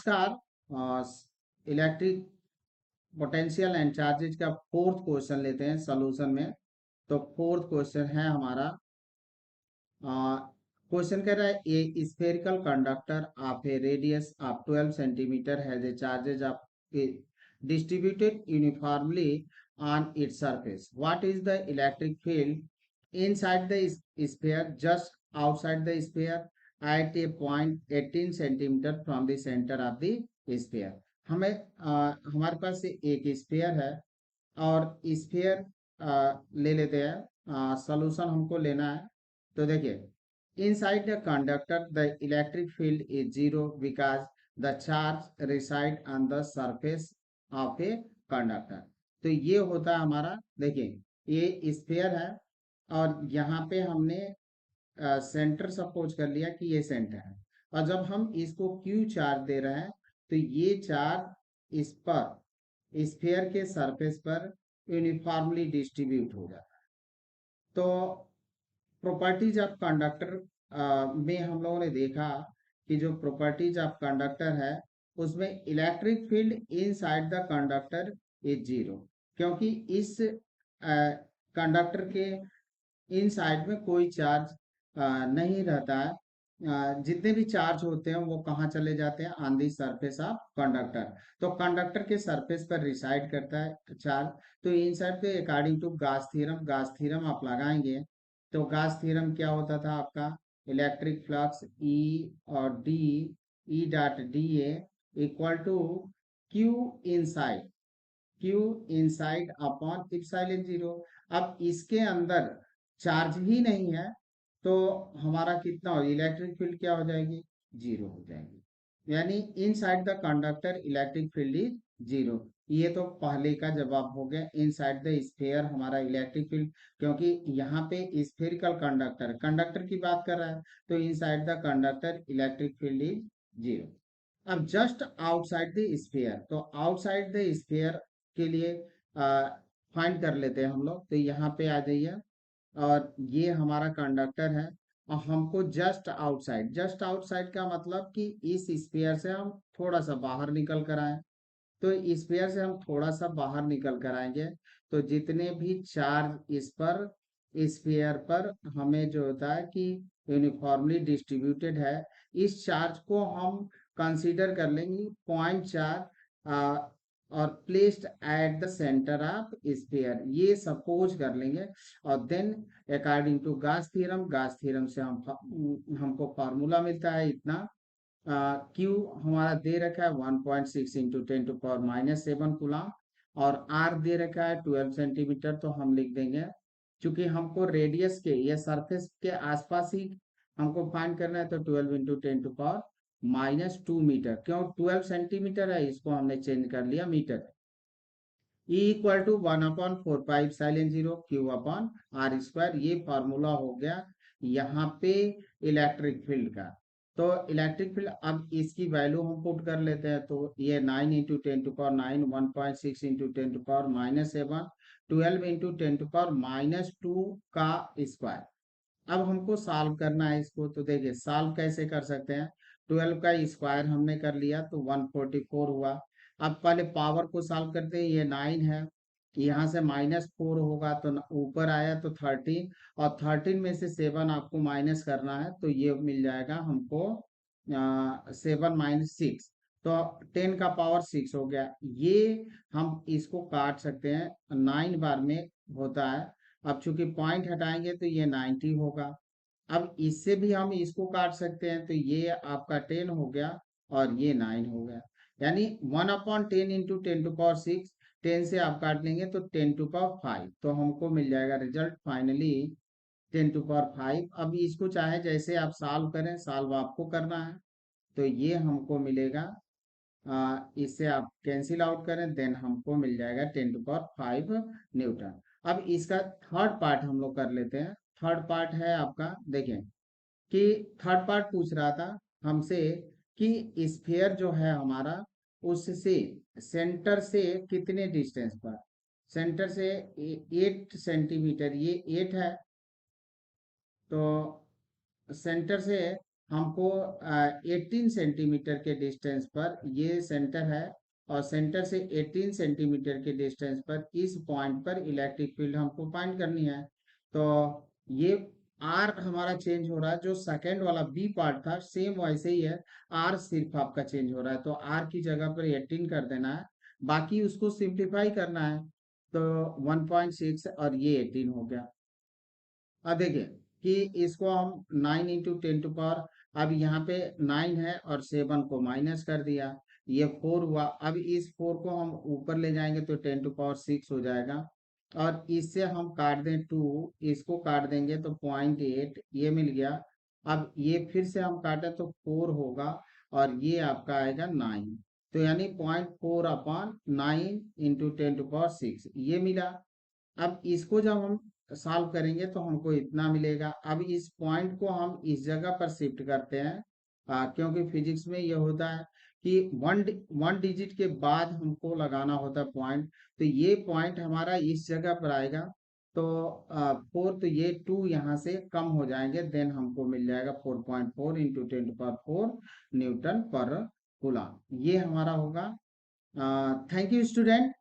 नमस्कार। Electric potential and charges का fourth question लेते हैं सॉल्यूशन में। तो फोर्थ क्वेश्चन है हमारा, क्वेश्चन कह रहा है ए spherical conductor of A radius of 12 centimetre has a charges of distributed uniformly on its surface. What is the electric field inside the sphere, just outside the sphere, at a point 18 centimeter from the center of the sphere? हमें हमारे पास एक sphere है और sphere ले लेते हैं। Solution हमको लेना है। तो देखिए, inside the conductor the electric field is zero because the charge reside on the surface of a conductor. तो ये होता है हमारा, देखिए ये स्फीयर है और यहाँ पे हमने सेंटर सपोज कर लिया कि ये सेंटर है, और जब हम इसको क्यू चार्ज दे रहे हैं तो ये चार्ज इस पर स्फीयर के सरफेस पर यूनिफॉर्मली डिस्ट्रीब्यूट हो जाता है। तो प्रॉपर्टीज ऑफ कंडक्टर में हम लोगों ने देखा कि जो प्रॉपर्टीज ऑफ कंडक्टर है उसमें electric field inside the conductor is zero, क्योंकि इस कंडक्टर के इनसाइड में कोई चार्ज नहीं रहता है। जितने भी चार्ज होते हैं वो कहाँ चले जाते हैं? On the surface of conductor. तो कंडक्टर के सरफेस पर रिसाइड करता है चार्ज। तो इनसाइड पे अकॉर्डिंग टू गास थ्योरम आप लगाएंगे तो गास थ्योरम क्या होता था आपका? इलेक्ट्रिक फ्लक्स ई और D, E dot D equal to Q inside, Q inside upon epsilon zero. अब इसके अंदर चार्ज ही नहीं है तो हमारा कितना हो, इलेक्ट्रिक फील्ड क्या हो जाएगी? जीरो हो जाएगी। यानी inside the conductor electric field is zero. ये तो पहले का जवाब हो गया। इनसाइड द स्फीयर हमारा इलेक्ट्रिक फील्ड, क्योंकि यहाँ पे स्फेरिकल कंडक्टर कंडक्टर की बात कर रहा है तो inside the conductor electric field is zero. अब जस्ट आउटसाइड द स्फीयर, तो आउटसाइड द स्फीयर के लिए फाइंड कर लेते हैं हम लोग। तो यहाँ पे आ जाइए और ये हमारा कंडक्टर है और हमको जस्ट आउटसाइड का मतलब कि इस स्फीयर से हम थोड़ा सा बाहर निकल कर आए। तो स्फीयर से हम थोड़ा सा बाहर निकल कर आएंगे तो जितने भी चार्ज इस पर स्फीयर पर हमें जो होता है कि यूनिफॉर्मली डिस्ट्रीब्यूटेड है, इस चार्ज को हम कंसीडर कर लेंगे पॉइंट चार्ज और placed at the centre of sphere, ये सपोज कर लेंगे। और देन अकॉर्डिंग टू गास थ्योरम से हमको फार्मूला मिलता है इतना। क्यू हमारा दे रखा है 1.6 इंटू 10⁻⁻7 कूलम और आर दे रखा है 12 सेंटीमीटर। तो हम लिख देंगे, क्योंकि हमको रेडियस के या सरफेस के आसपास ही हमको फाइंड करना है, तो 12 इंटू 10⁻⁻2 मीटर। क्यों 12 सेंटीमीटर है, इसको हमने चेंज कर लिया meter. E equal to 1/4π0 q upon r square, ये फार्मूला हो गया यहाँ पे इलेक्ट्रिक फील्ड का। तो इलेक्ट्रिक फील्ड, अब इसकी वैल्यू हम पुट कर लेते हैं। तो ये 9 इंटू 10⁻9, 1.6 इंटू 10⁻7, 12 इंटू 10⁻2 का स्क्वायर। अब हमको सॉल्व करना है इसको। तो देखिए सॉल्व कैसे कर सकते हैं? 12 का स्क्वायर हमने कर लिया तो 144 हुआ। अब पहले पावर को सॉल्व करते हैं। ये 9 है, यहाँ से -4 होगा तो ऊपर आया तो 13, और 13 में से 7 आपको माइनस करना है तो ये मिल जाएगा हमको 7 - 6, तो 10 का पावर 6 हो गया। ये हम इसको काट सकते हैं, 9 बार में होता है। अब चूंकि पॉइंट हटाएंगे तो ये 90 होगा। अब इससे भी हम इसको काट सकते हैं तो ये आपका 10 हो गया और ये 9 हो गया। यानी 1/10 इंटू 10⁻6, 10 से आप काट लेंगे तो 10⁵। तो हमको मिल जाएगा रिजल्ट फाइनली 10⁵। अब इसको चाहे जैसे आप सॉल्व करें, सॉल्व आपको करना है। तो ये हमको मिलेगा, इससे आप कैंसिल आउट करें देन हमको मिल जाएगा 10⁵ न्यूटन। अब इसका थर्ड पार्ट हम लोग कर लेते हैं। थर्ड पार्ट है आपका, देखें कि थर्ड पार्ट पूछ रहा था हमसे कि स्फीयर जो है हमारा उससे सेंटर से कितने डिस्टेंस पर, सेंटर से 8 सेंटीमीटर, ये 8 है। तो सेंटर से हमको 18 सेंटीमीटर के डिस्टेंस पर, ये सेंटर है और सेंटर से 18 सेंटीमीटर के डिस्टेंस पर इस पॉइंट पर इलेक्ट्रिक फील्ड हमको फाइंड करनी है। तो ये आर हमारा चेंज हो रहा है, जो सेकंड वाला बी पार्ट था सेम वैसे ही है, आर सिर्फ आपका चेंज हो रहा है, तो आर की जगह पर 18 कर देना है, बाकी उसको सिंप्लीफाई करना है। तो 1.6 और ये 18 हो गया। अब देखिए कि इसको हम 9 × 10⁻, अब यहाँ पे 9 है और 7 को माइनस कर दिया, ये 4 हुआ। अब इस 4 को हम ऊपर ले जाएंगे तो 10⁻6 हो जाएगा, और इससे हम काट दें 2, इसको काट देंगे तो 0.8 ये मिल गया। अब ये फिर से हम काटें तो 4 होगा, और ये आपका आएगा 9, तो यानी 0.4/9 × 10⁻6 ये मिला। अब इसको जब हम सॉल्व करेंगे तो हमको इतना मिलेगा। अब इस पॉइंट को हम इस जगह पर शिफ्ट करते हैं, क्योंकि फिजिक्स में ये होता है कि वन डिजिट के बाद हमको लगाना होता है पॉइंट, तो ये पॉइंट हमारा इस जगह पर आएगा। तो 4, तो ये 2 यहाँ से कम हो जाएंगे, देन हमको मिल जाएगा 4.4 × 10⁻4 न्यूटन पर कूलम, ये हमारा होगा। Thank you student.